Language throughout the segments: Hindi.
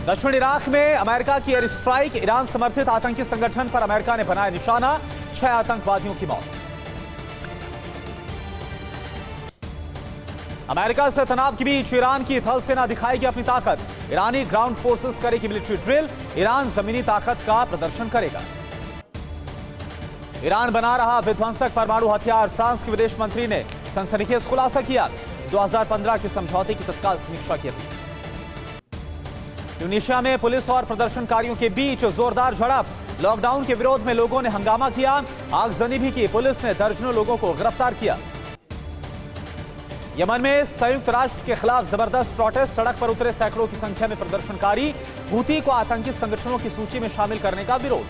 दक्षिण इराक में अमेरिका की एयर स्ट्राइक, ईरान समर्थित आतंकी संगठन पर अमेरिका ने बनाया निशाना, 6 आतंकवादियों की मौत। अमेरिका से तनाव के बीच ईरान की थल सेना दिखाएगी अपनी ताकत, ईरानी ग्राउंड फोर्सेस करेगी मिलिट्री ड्रिल, ईरान जमीनी ताकत का प्रदर्शन करेगा। ईरान बना रहा विध्वंसक परमाणु हथियार, फ्रांस के विदेश मंत्री ने सनसनीखेज खुलासा किया, 2015 के समझौते की तत्काल समीक्षा की थी। ट्यूनीशिया में पुलिस और प्रदर्शनकारियों के बीच जोरदार झड़प, लॉकडाउन के विरोध में लोगों ने हंगामा किया, आगजनी भी की, पुलिस ने दर्जनों लोगों को गिरफ्तार किया। यमन में संयुक्त राष्ट्र के खिलाफ जबरदस्त प्रोटेस्ट, सड़क पर उतरे सैकड़ों की संख्या में प्रदर्शनकारी, हूती को आतंकी संगठनों की सूची में शामिल करने का विरोध।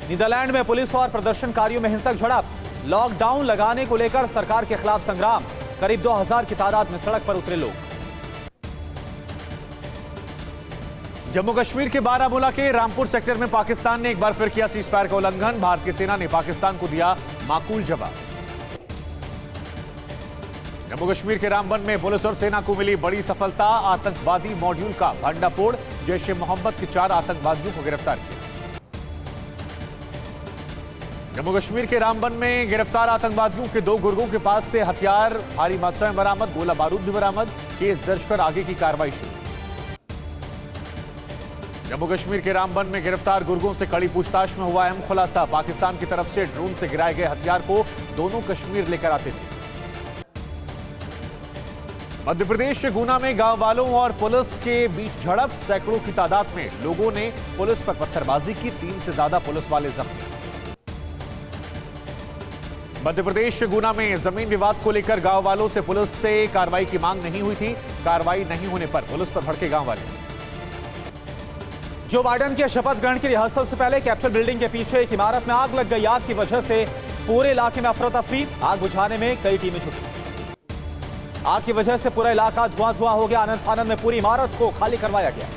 नीदरलैंड में पुलिस और प्रदर्शनकारियों में हिंसक झड़प, लॉकडाउन लगाने को लेकर सरकार के खिलाफ संग्राम, करीब 2000 की तादाद में सड़क पर उतरे लोग। जम्मू कश्मीर के बारामूला के रामपुर सेक्टर में पाकिस्तान ने एक बार फिर किया सीजफायर का उल्लंघन, भारतीय सेना ने पाकिस्तान को दिया माकूल जवाब। जम्मू कश्मीर के रामबन में पुलिस और सेना को मिली बड़ी सफलता, आतंकवादी मॉड्यूल का भंडाफोड़, जैश ए मोहम्मद के 4 आतंकवादियों को गिरफ्तार किया। जम्मू कश्मीर के रामबन में गिरफ्तार आतंकवादियों के 2 गुर्गों के पास से हथियार भारी मात्रा में बरामद, गोला बारूद भी बरामद, केस दर्ज कर आगे की कार्रवाई शुरू। जम्मू कश्मीर के रामबन में गिरफ्तार गुर्गों से कड़ी पूछताछ में हुआ अहम खुलासा, पाकिस्तान की तरफ से ड्रोन से गिराए गए हथियार को दोनों कश्मीर लेकर आते थे। मध्य प्रदेश के गुना में गांव वालों और पुलिस के बीच झड़प, सैकड़ों की तादाद में लोगों ने पुलिस पर पत्थरबाजी की, 3 से ज्यादा पुलिस वाले जख्मी। मध्य प्रदेश के गुना में जमीन विवाद को लेकर गांव वालों से पुलिस से कार्रवाई की मांग नहीं हुई थी, कार्रवाई नहीं होने पर पुलिस पर भड़के गांव वाले। जो बाइडेन के शपथ ग्रहण की रिहर्सल से पहले कैपिटल बिल्डिंग के पीछे एक इमारत में आग लग गई, आग की वजह से पूरे इलाके में अफरा तफरी, आग बुझाने में कई टीमें जुटी। आग की वजह से पूरा इलाका धुआं हो गया, आनंद फानंद में पूरी इमारत को खाली करवाया गया।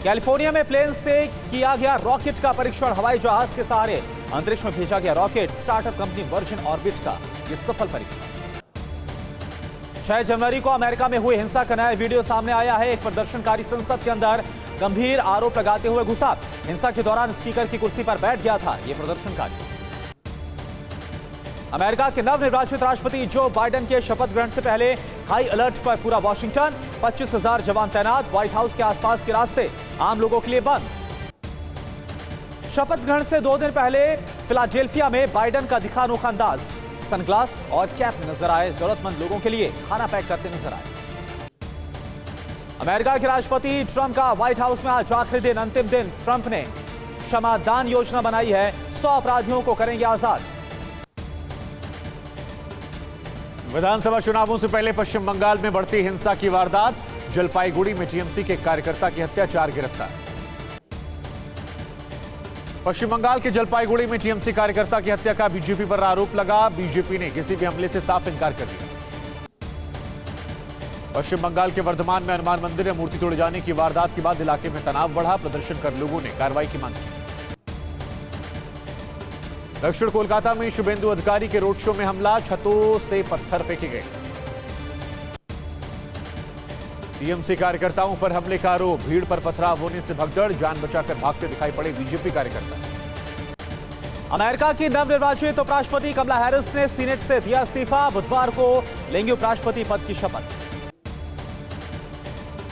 कैलिफोर्निया में प्लेन से किया गया रॉकेट का परीक्षण, हवाई जहाज के सहारे अंतरिक्ष में भेजा गया rocket, startup company virgin orbit का यह सफल परीक्षण। 6 जनवरी को अमेरिका में हुई हिंसा का नया वीडियो सामने आया है, एक प्रदर्शनकारी संसद के अंदर गंभीर आरोप लगाते हुए घुसा, हिंसा के दौरान स्पीकर की कुर्सी पर बैठ गया था यह प्रदर्शनकारी। अमेरिका के नवनिर्वाचित राष्ट्रपति जो बाइडेन के शपथ ग्रहण से पहले हाई अलर्ट पर पूरा वॉशिंगटन, 25,000 जवान तैनात, व्हाइट हाउस के आसपास के रास्ते आम लोगों के लिए बंद। शपथ ग्रहण से 2 दिन पहले फिलाडेल्फिया में बाइडेन का दिखा अनोखा अंदाज, सनग्लास और कैप नजर आए, जरूरतमंद लोगों के लिए खाना पैक करते नजर आए। अमेरिका के राष्ट्रपति ट्रंप का व्हाइट हाउस में आज आखिरी दिन, अंतिम दिन। ट्रंप ने क्षमादान योजना बनाई है, 100 अपराधियों को करेंगे आजाद। विधानसभा चुनावों से पहले पश्चिम बंगाल में बढ़ती हिंसा की वारदात, जलपाईगुड़ी में टीएमसी के कार्यकर्ता की हत्या, 4 गिरफ्तार। पश्चिम बंगाल के जलपाईगुड़ी में टीएमसी कार्यकर्ता की हत्या का बीजेपी पर आरोप लगा, बीजेपी ने किसी भी हमले से साफ इनकार कर दिया। पश्चिम बंगाल के वर्धमान में हनुमान मंदिर में मूर्ति तोड़े जाने की वारदात के बाद इलाके में तनाव बढ़ा, प्रदर्शन कर लोगों ने कार्रवाई की मांग की। दक्षिण कोलकाता में शुभेंदु अधिकारी के रोड शो में हमला, छतों से पत्थर फेंके गए। टीएमसी कार्यकर्ताओं पर हमले का आरोप, भीड़ पर पथराव होने से भगदड़, जान बचाकर भागते दिखाई पड़े बीजेपी कार्यकर्ता। अमेरिका की नवनिर्वाचित उपराष्ट्रपति कमला हैरिस ने सीनेट से दिया इस्तीफा, बुधवार को लेंगे उपराष्ट्रपति पद की शपथ।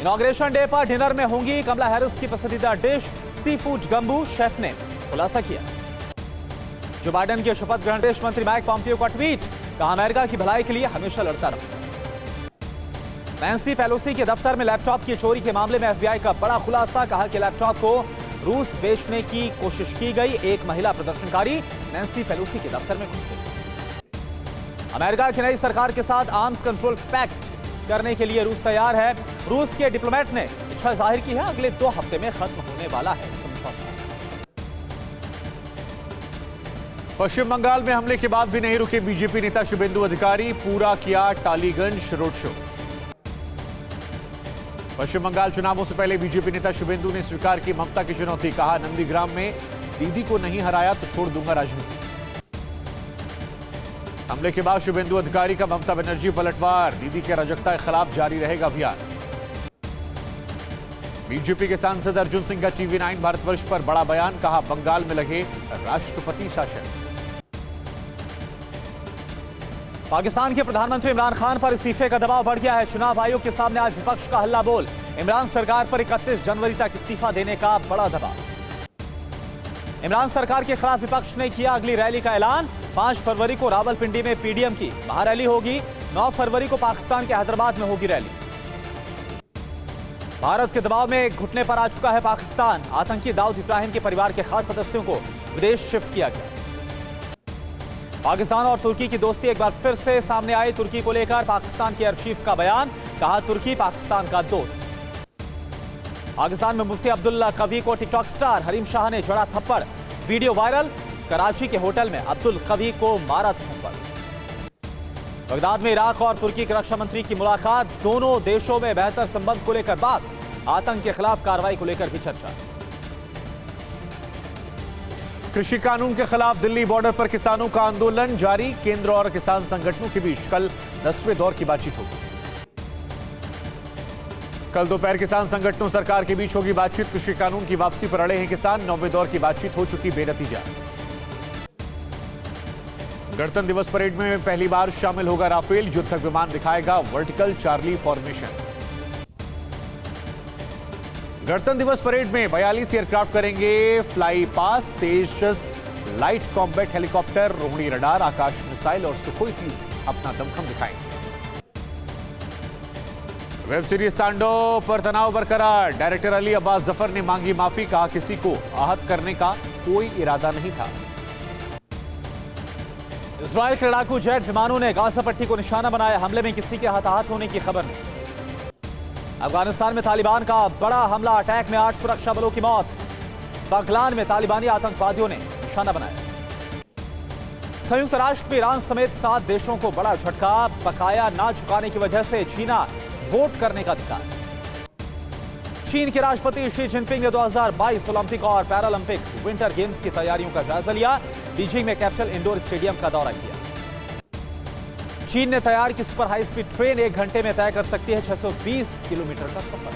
इनॉग्रेशन डे पर डिनर में होंगी कमला हैरिस की पसंदीदा डिश सी फूड गंबू, शेफ ने खुलासा किया। जो बाइडेन के शपथ ग्रहण, विदेश मंत्री माइक पॉम्पियो का ट्वीट, कहा अमेरिका की भलाई के लिए हमेशा लड़ता रहूंगा। नैंसी पेलोसी के दफ्तर में लैपटॉप की चोरी के मामले में एफबीआई का बड़ा खुलासा, कहा कि लैपटॉप को रूस बेचने की कोशिश की गई, एक महिला प्रदर्शनकारी नैंसी पेलोसी के दफ्तर में घुस गई। अमेरिका की नई सरकार के साथ आर्म्स कंट्रोल पैक्ट करने के लिए रूस तैयार है, रूस के डिप्लोमेट ने इच्छा जाहिर की है, अगले 2 हफ्ते में खत्म होने वाला है समझौता। पश्चिम बंगाल में हमले के बाद भी नहीं रुके बीजेपी नेता शुभेंदु अधिकारी, पूरा किया टालीगंज रोड शो। पश्चिम बंगाल चुनावों से पहले बीजेपी नेता शुभेंदु ने स्वीकार की ममता की चुनौती, कहा नंदीग्राम में दीदी को नहीं हराया तो छोड़ दूंगा राजनीति। हमले के बाद शुभेंदु अधिकारी का ममता बनर्जी पलटवार, दीदी के अराजकता के खिलाफ जारी रहेगा अभियान। बीजेपी के सांसद अर्जुन सिंह का TV9 भारतवर्ष पर बड़ा बयान, कहा बंगाल में लगे राष्ट्रपति शासन। पाकिस्तान के प्रधानमंत्री इमरान खान पर इस्तीफे का दबाव बढ़ गया है। चुनाव आयोग के सामने आज विपक्ष का हल्ला बोल। इमरान सरकार पर 31 जनवरी तक इस्तीफा देने का बड़ा दबाव। इमरान सरकार के खिलाफ विपक्ष ने किया अगली रैली का ऐलान। 5 फरवरी को रावलपिंडी में पीडीएम की महारैली होगी। 9 फरवरी को पाकिस्तान के हैदराबाद में होगी रैली। भारत के दबाव में घुटने पर आ चुका है पाकिस्तान। आतंकी दाऊद इब्राहिम के परिवार के खास सदस्यों को विदेश शिफ्ट किया गया। पाकिस्तान और तुर्की की दोस्ती एक बार फिर से सामने आई। तुर्की को लेकर पाकिस्तान के एयर चीफ का बयान, कहा तुर्की पाकिस्तान का दोस्त। पाकिस्तान में मुफ्ती अब्दुल्ला कवी को टिकटॉक स्टार हरीम शाह ने जड़ा थप्पड़, वीडियो वायरल। कराची के होटल में अब्दुल कवी को मारा थप्पड़। बगदाद में इराक और तुर्की के रक्षा मंत्री की मुलाकात, दोनों देशों में बेहतर संबंध को लेकर बात। आतंक के खिलाफ कार्रवाई को लेकर भी चर्चा। कृषि कानून के खिलाफ दिल्ली बॉर्डर पर किसानों का आंदोलन जारी। केंद्र और किसान संगठनों के बीच कल 10वें दौर की बातचीत होगी। कल दोपहर किसान संगठनों सरकार के बीच होगी बातचीत। कृषि कानून की वापसी पर अड़े हैं किसान। 9वें दौर की बातचीत हो चुकी बेनतीजा। गणतंत्र दिवस परेड में पहली बार शामिल होगा राफेल। युद्धक विमान दिखाएगा वर्टिकल चार्ली फॉर्मेशन। गणतंत्र दिवस परेड में 42 एयरक्राफ्ट करेंगे fly past. Tejas light combat helicopter, Rohini radar, Akash missile और सुखोई 30 अपना दमखम दिखाएंगे। वेब सीरीज तांडव पर तनाव बरकरार। डायरेक्टर अली अब्बास जफर ने मांगी माफी, कहा किसी को आहत करने का कोई इरादा नहीं था। इजराइल के लड़ाकू जेट विमानों ने गाजा पट्टी को निशाना बनाया। हमले में किसी के हताहत होने की खबर नहीं। अफगानिस्तान में तालिबान का बड़ा हमला, अटैक में 8 सुरक्षा बलों की मौत। बगलान में तालिबानी आतंकवादियों ने निशाना बनाया। संयुक्त राष्ट्र में ईरान समेत 7 देशों को बड़ा झटका। बकाया ना चुकाने की वजह से चीना वोट करने का अधिकार। चीन के राष्ट्रपति शी जिनपिंग ने 2022 ओलंपिक और पैरालंपिक विंटर गेम्स की तैयारियों का जायजा लिया। बीजिंग में कैपिटल इंडोर स्टेडियम का दौरा किया। चीन ने तैयार की सुपर हाई स्पीड ट्रेन 1 घंटे में तय कर सकती है 620 किलोमीटर का सफर।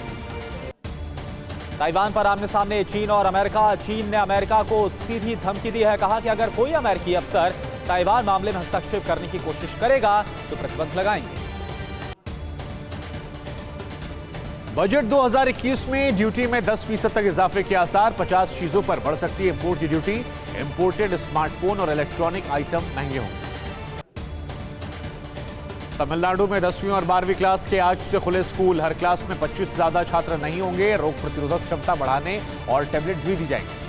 ताइवान पर आमने सामने चीन और अमेरिका। चीन ने अमेरिका को सीधी धमकी दी है, कहा कि अगर कोई अमेरिकी अफसर ताइवान मामले में हस्तक्षेप करने की कोशिश करेगा तो प्रतिबंध लगाएंगे। बजट 2021 में ड्यूटी में 10% तक इजाफे के आसार। 50 चीजों पर बढ़ सकती है इंपोर्ट की ड्यूटी। इंपोर्टेड स्मार्टफोन और इलेक्ट्रॉनिक आइटम महंगे होंगे। तमिलनाडु में 10वीं और 12वीं क्लास के आज से खुले स्कूल। हर क्लास में 25 से ज्यादा छात्र नहीं होंगे। रोग प्रतिरोधक क्षमता बढ़ाने और टैबलेट भी दी जाएंगी।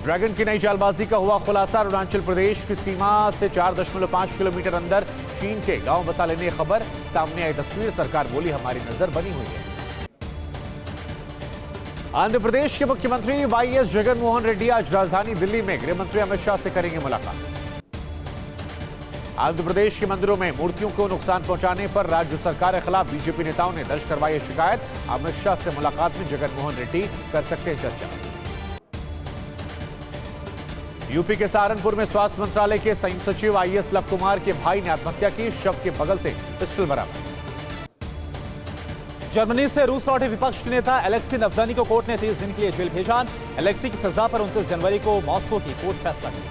ड्रैगन की नई चालबाजी का हुआ खुलासा। अरुणाचल प्रदेश की सीमा से 4.5 किलोमीटर अंदर चीन के गांव बसा लेने की खबर सामने आई तस्वीर। सरकार बोली हमारी नजर बनी हुई है। आंध्र प्रदेश के मुख्यमंत्री वाईएस जगनमोहन रेड्डी आज राजधानी दिल्ली में गृह मंत्री अमित शाह से करेंगे मुलाकात। आंध्र प्रदेश के मंदिरों में मूर्तियों को नुकसान पहुंचाने पर राज्य सरकार के खिलाफ बीजेपी नेताओं ने दर्ज करवाई शिकायत। अमित शाह से मुलाकात में जगनमोहन रेड्डी कर सकते हैं चर्चा। यूपी के सहारनपुर में स्वास्थ्य मंत्रालय के संयुक्त सचिव आईएएस लव कुमार के भाई ने आत्महत्या की। शव के बगल से पिस्टल बरामद। जर्मनी से रूस लौटे विपक्ष के नेता एलेक्सी नवजानी को कोर्ट ने 30 दिन के लिए जेल भेजा। एलेक्सी की सजा पर 29 जनवरी को मॉस्को की कोर्ट फैसला की।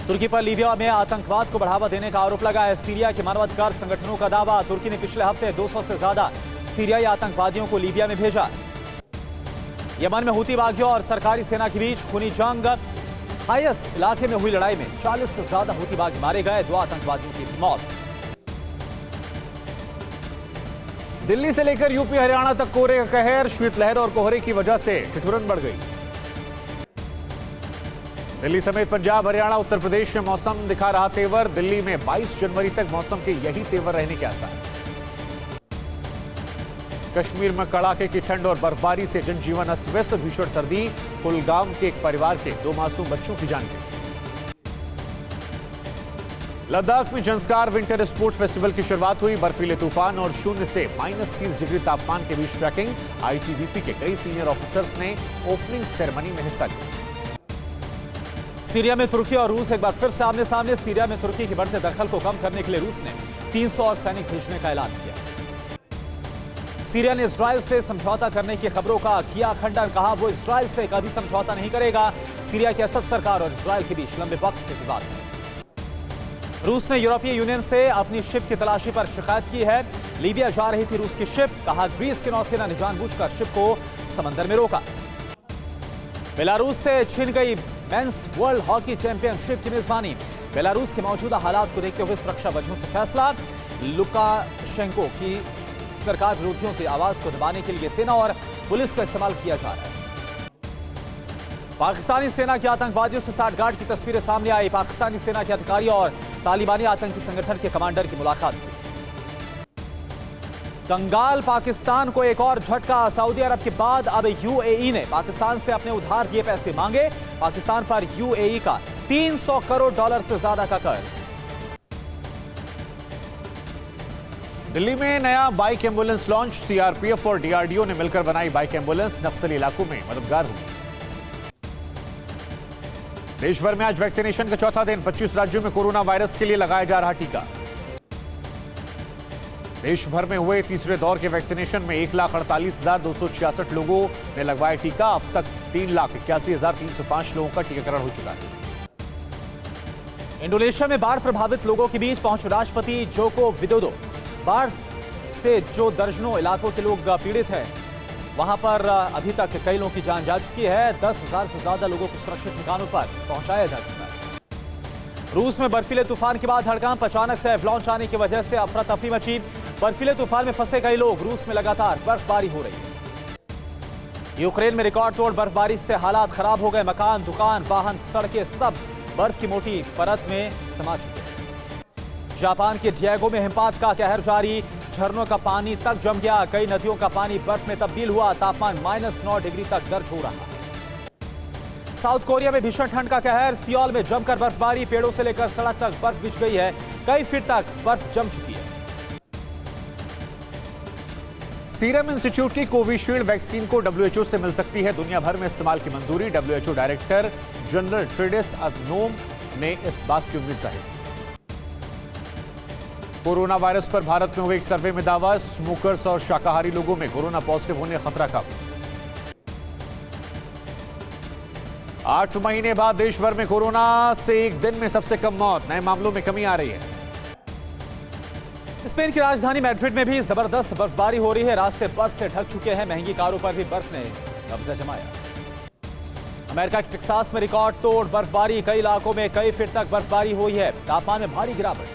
तुर्की पर लीबिया में आतंकवाद को बढ़ावा देने का आरोप लगा है। सीरिया के मानवाधिकार संगठनों का दावा, तुर्की ने पिछले हफ्ते 200 से ज्यादा सीरियाई आतंकवादियों को लीबिया में भेजा। यमन में हूती बागियों और सरकारी सेना के बीच खूनी जंग। हायस इलाके में हुई लड़ाई में 40 से ज्यादा हूती बागी मारे गए। 2 आतंकवादियों की भी मौत। दिल्ली से लेकर यूपी हरियाणा तक कोहरे का कहर। शीतलहर और कोहरे की वजह से ठिठुरन बढ़ गई। दिल्ली समेत पंजाब, हरियाणा, उत्तर प्रदेश में मौसम दिखा रहा तेवर। दिल्ली में 22 जनवरी तक मौसम के यही तेवर रहने के आसार। कश्मीर में कड़ाके की ठंड और बर्फबारी से जनजीवन अस्त व्यस्त। भीषण सर्दी। कुलगाम के एक परिवार के 2 मासूम बच्चों की जान गई। लद्दाख में जंस्कार विंटर स्पोर्ट फेस्टिवल की शुरुआत हुई। बर्फीले तूफान और 0 से -30 डिग्री तापमान के बीच ट्रैकिंग। आईटीबीपी के कई सीनियर ऑफिसर्स ने ओपनिंग सेरेमनी में हिस्सा लिया। सीरिया में तुर्की और रूस एक बार फिर से आमने सामने। सीरिया में तुर्की के बढ़ते दखल को कम करने के लिए रूस ने 300 और सैनिक भेजने का ऐलान किया। सीरिया ने इजराइल से समझौता करने की खबरों का किया खंडन, कहा वो इजराइल से कभी समझौता नहीं करेगा। सीरिया की असद सरकार और इजराइल के बीच लंबे वक्त से विवाद है। रूस ने यूरोपीय यूनियन से अपनी शिप की तलाशी पर शिकायत की है। लीबिया जा रही थी रूस की शिप, कहा ग्रीस की नौसेना ने जानबूझकर शिप को समंदर में रोका। बेलारूस से छीन गई मेंस वर्ल्ड हॉकी चैंपियनशिप की मेजबानी। बेलारूस के मौजूदा हालात को देखते हुए सुरक्षा वजहों से फैसला। लुकाशेंको की सरकार विरोधियों की आवाज को दबाने के लिए सेना और पुलिस का इस्तेमाल किया जा रहा है। पाकिस्तानी सेना के आतंकवादियों से साठगांठ की तस्वीरें सामने आई। पाकिस्तानी सेना के अधिकारी और तालिबानी आतंकी संगठन के कमांडर की मुलाकात हुई। कंगाल पाकिस्तान को एक और झटका। सऊदी अरब के बाद अब यूएई ने पाकिस्तान से अपने उधार दिए पैसे मांगे। पाकिस्तान पर यूएई का 300 करोड़ डॉलर से ज्यादा का कर्ज। दिल्ली में नया बाइक एम्बुलेंस लॉन्च। सीआरपीएफ और डीआरडीओ ने मिलकर बनाई बाइक एम्बुलेंस, नक्सली इलाकों में मददगार हुई। देश भर में आज वैक्सीनेशन का चौथा दिन। 25 राज्यों में कोरोना वायरस के लिए लगाया जा रहा टीका। देश भर में हुए तीसरे दौर के वैक्सीनेशन में 1,48,266 लोगों ने लगवाया टीका। अब तक 3,81,305 लोगों का टीकाकरण हो चुका है। इंडोनेशिया में बाढ़ प्रभावित लोगों के बीच पहुंचे राष्ट्रपति जोको विदोदो। बाढ़ से जो दर्जनों इलाकों के लोग पीड़ित हैं, वहां पर अभी तक कई लोगों की जान जा चुकी है। 10,000 से ज्यादा लोगों को सुरक्षित ठिकानों पर पहुंचाया जा चुका है। रूस में बर्फीले तूफान के बाद हड़कंप। अचानक से एवलांच आने की वजह से अफरा तफरी मची। बर्फीले तूफान में फंसे कई लोग। रूस में लगातार बर्फबारी हो रही है। यूक्रेन में रिकॉर्ड तोड़ बर्फबारी से हालात खराब हो गए। मकान, दुकान, वाहन, सड़कें सब बर्फ की मोटी परत में समा चुके हैं। जापान के डिएगो में हिमपात का कहर जारी। झरनों का पानी तक जम गया। कई नदियों का पानी बर्फ में तब्दील हुआ। तापमान -9 डिग्री तक दर्ज हो रहा है। साउथ कोरिया में भीषण ठंड का कहर। सियोल में जमकर बर्फबारी। पेड़ों से लेकर सड़क तक बर्फ बिछ गई है। कई फीट तक बर्फ जम चुकी है। सीरम इंस्टीट्यूट की कोविशील्ड वैक्सीन को डब्ल्यूएचओ से मिल सकती है दुनिया भर में इस्तेमाल की मंजूरी। WHO director general Tedros Adhanom ने इस बात की उम्मीद जाहिर की। कोरोना वायरस पर भारत में हुए एक सर्वे में दावा। स्मोकर्स और शाकाहारी लोगों में कोरोना पॉजिटिव होने का खतरा कम। 8 महीने बाद देश भर में कोरोना से एक दिन में सबसे कम मौत। नए मामलों में कमी आ रही है। स्पेन की राजधानी मैड्रिड में भी जबरदस्त बर्फबारी हो रही है। रास्ते बर्फ से ढक चुके हैं। महंगी कारों पर भी बर्फ ने कब्जा जमाया। अमेरिका के टेक्सास में रिकॉर्ड तोड़ बर्फबारी। कई इलाकों में कई फीट तक बर्फबारी हुई है। तापमान में भारी गिरावट।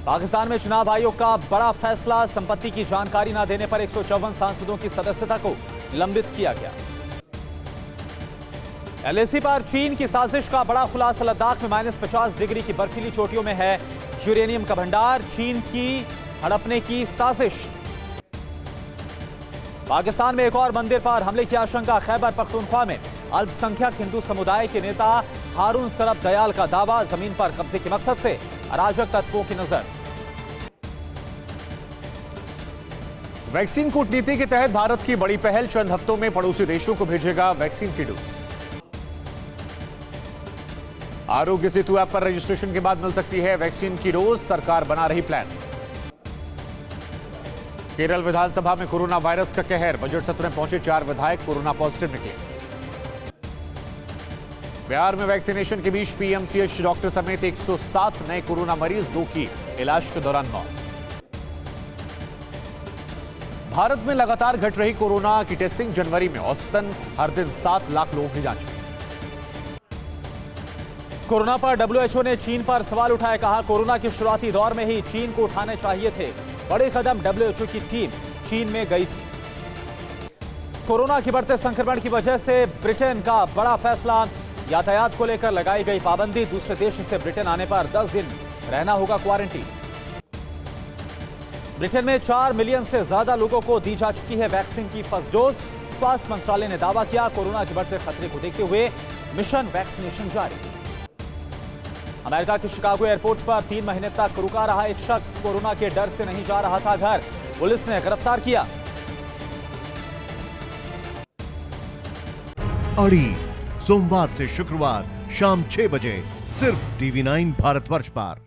पाकिस्तान में चुनाव आयोग का बड़ा फैसला। संपत्ति की जानकारी न देने पर 154 सांसदों की सदस्यता को निलंबित किया गया। एलएसी पर चीन की साजिश का बड़ा खुलासा। लद्दाख में -50 डिग्री की बर्फीली चोटियों में है यूरेनियम का भंडार। चीन की हड़पने की साजिश। पाकिस्तान में एक और मंदिर पर हमले की आशंका। खैबर पख्तूनख्वा में अल्पसंख्यक हिंदू समुदाय के नेता हारून सरफ दयाल का दावा। जमीन पर कब्जे के मकसद से अराजक तत्वों की नजर। वैक्सीन कूटनीति के तहत भारत की बड़ी पहल। चंद हफ्तों में पड़ोसी देशों को भेजेगा वैक्सीन की डोज। आरोग्य सेतु ऐप पर रजिस्ट्रेशन के बाद मिल सकती है वैक्सीन की डोज। सरकार बना रही प्लान। केरल विधानसभा में कोरोना वायरस का कहर। बजट सत्र में पहुंचे 4 विधायक कोरोना पॉजिटिव निकले। बिहार में वैक्सीनेशन के बीच पीएमसीएच डॉक्टर समेत 107 नए कोरोना मरीज, 2 की इलाज के दौरान मौत। भारत में लगातार घट रही कोरोना की टेस्टिंग। जनवरी में औसतन हर दिन 7 लाख लोगों की जांच हुई। कोरोना पर डब्ल्यूएचओ ने चीन पर सवाल उठाया। कहा कोरोना के शुरुआती दौर में ही चीन को उठाने चाहिए थे। बड़े कदम डब्ल्यूएचओ की टीम चीन में गई थी। कोरोना के बढ़ते संक्रमण की वजह से ब्रिटेन का बड़ा फैसला। यातायात को लेकर लगाई गई पाबंदी। दूसरे देश से ब्रिटेन आने पर 10 दिन रहना होगा क्वारंटीन। ब्रिटेन में 4 मिलियन से ज्यादा लोगों को दी जा चुकी है वैक्सीन की फर्स्ट डोज। स्वास्थ्य मंत्रालय ने दावा किया कोरोना के बढ़ते खतरे को देखते हुए मिशन वैक्सीनेशन जारी। अमेरिका के शिकागो एयरपोर्ट पर 3 महीने तक रुका रहा एक शख्स कोरोना के डर से नहीं जा रहा था घर। पुलिस ने गिरफ्तार किया। अड़ी सोमवार से शुक्रवार शाम 6 बजे सिर्फ TV9 भारतवर्ष पर।